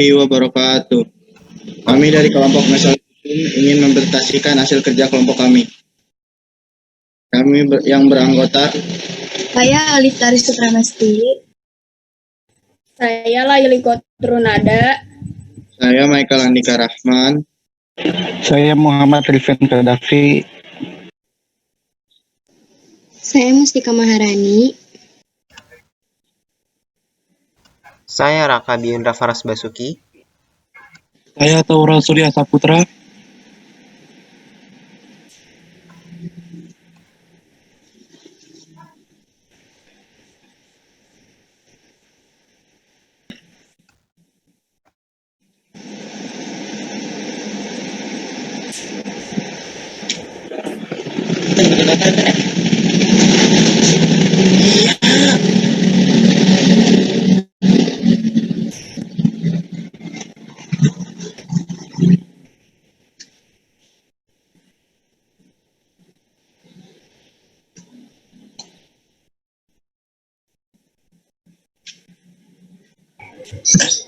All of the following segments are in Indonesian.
Wabarakatuh. Kami dari kelompok Mesolitik ingin mempresentasikan hasil kerja kelompok kami. Yang beranggota Saya Alif Taris Sukramesti. Saya Laili Kotrunada. Saya Michael Andika Rahman. Saya Muhammad Rifan Kadafi. Saya Mustika Maharani. Saya Raka Biundra Faras Basuki. Saya Taura Surya Saputra.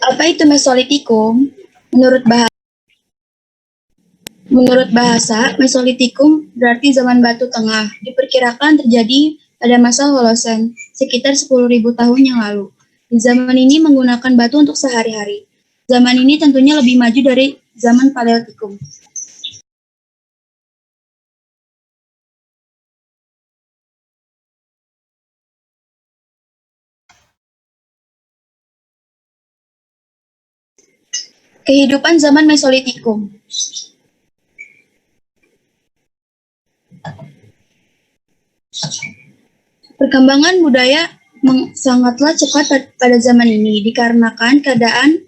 Apa itu Mesolitikum? Menurut bahasa, Mesolitikum berarti zaman batu tengah. Diperkirakan terjadi pada masa Holosen, sekitar 10.000 tahun yang lalu. Di zaman ini menggunakan batu untuk sehari-hari. Zaman ini tentunya lebih maju dari zaman Paleolitikum. Kehidupan zaman Mesolitikum. Perkembangan budaya sangatlah cepat pada zaman ini dikarenakan keadaan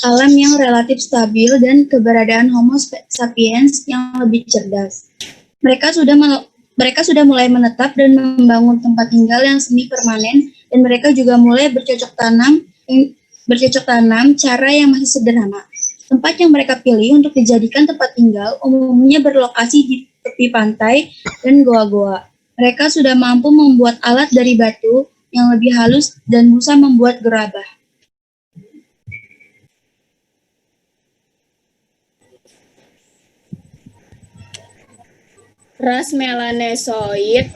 alam yang relatif stabil dan keberadaan Homo sapiens yang lebih cerdas. Mereka sudah mulai menetap dan membangun tempat tinggal yang semi permanen, dan mereka juga mulai bercocok tanam cara yang masih sederhana. Tempat yang mereka pilih untuk dijadikan tempat tinggal umumnya berlokasi di tepi pantai dan goa-goa. Mereka sudah mampu membuat alat dari batu yang lebih halus dan bisa membuat gerabah. Ras Melanesoid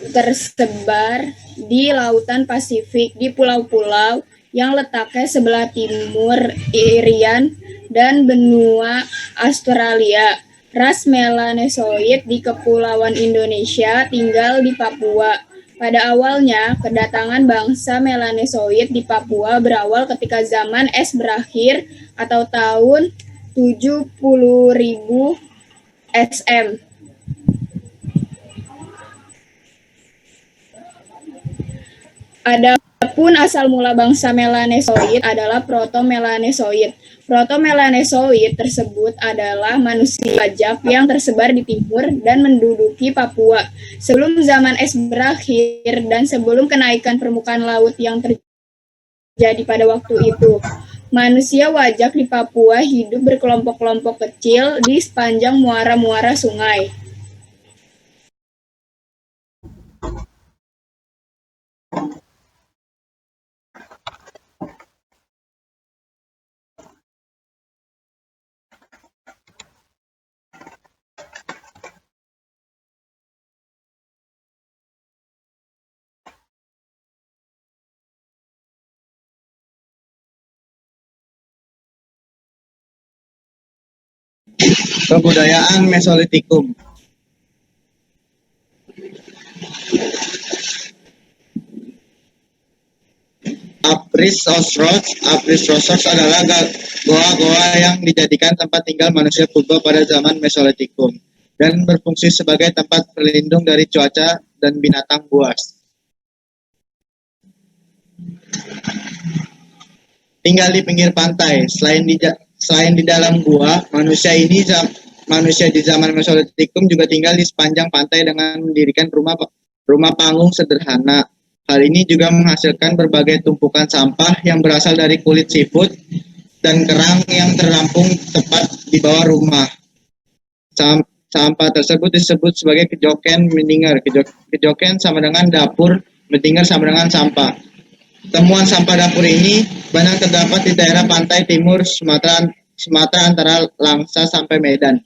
tersebar di lautan Pasifik di pulau-pulau yang letaknya sebelah timur Irian dan benua Australia. Ras Melanesoid di Kepulauan Indonesia tinggal di Papua. Pada awalnya, kedatangan bangsa Melanesoid di Papua berawal ketika zaman es berakhir atau tahun 70.000 SM. Adapun asal mula bangsa Melanesoid adalah Proto-Melanesoid. Proto-Melanesoid tersebut adalah manusia wajak yang tersebar di timur dan menduduki Papua sebelum zaman es berakhir dan sebelum kenaikan permukaan laut yang terjadi pada waktu itu. Manusia wajak di Papua hidup berkelompok-kelompok kecil di sepanjang muara-muara sungai. Kebudayaan Mesolitikum. Apris Rossos adalah goa-goa yang dijadikan tempat tinggal manusia purba pada zaman Mesolitikum dan berfungsi sebagai tempat berlindung dari cuaca dan binatang buas. Tinggal di pinggir pantai. Selain di dalam gua, manusia di zaman Mesolitikum juga tinggal di sepanjang pantai dengan mendirikan rumah panggung sederhana. Hal ini juga menghasilkan berbagai tumpukan sampah yang berasal dari kulit seafood dan kerang yang terrampung tepat di bawah rumah. Sampah tersebut disebut sebagai kejoken mendinger. Kejoken sama dengan dapur, mendinger sama dengan sampah. Temuan sampah dapur ini banyak terdapat di daerah pantai timur Sumatera antara Langsa sampai Medan.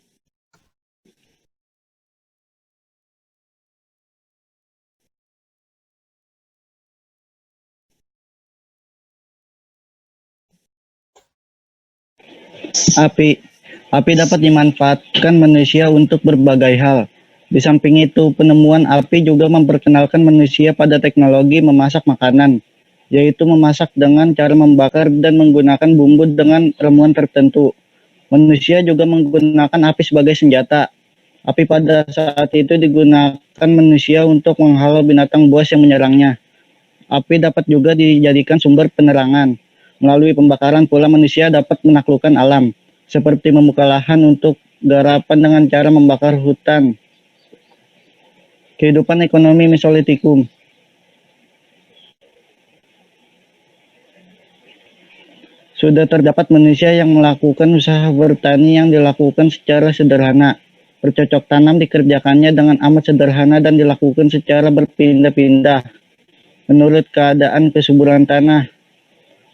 Api dapat dimanfaatkan manusia untuk berbagai hal. Di samping itu, penemuan api juga memperkenalkan manusia pada teknologi memasak makanan, yaitu memasak dengan cara membakar dan menggunakan bumbu dengan ramuan tertentu. Manusia juga menggunakan api sebagai senjata. Api pada saat itu digunakan manusia untuk menghalau binatang buas yang menyerangnya. Api dapat juga dijadikan sumber penerangan. Melalui pembakaran pula manusia dapat menaklukkan alam, seperti membuka lahan untuk garapan dengan cara membakar hutan. Kehidupan ekonomi Mesolitikum. Sudah terdapat manusia yang melakukan usaha bertani yang dilakukan secara sederhana. Bercocok tanam dikerjakannya dengan amat sederhana dan dilakukan secara berpindah-pindah menurut keadaan kesuburan tanah.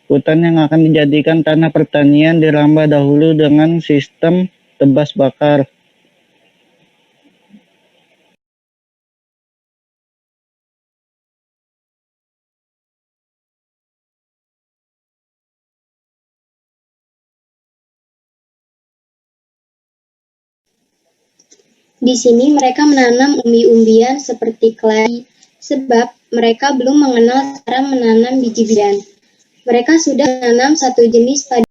Hutan yang akan dijadikan tanah pertanian dirambah dahulu dengan sistem tebas bakar. Di sini mereka menanam umbi-umbian seperti keladi, sebab mereka belum mengenal cara menanam biji-bijian. Mereka sudah menanam satu jenis padi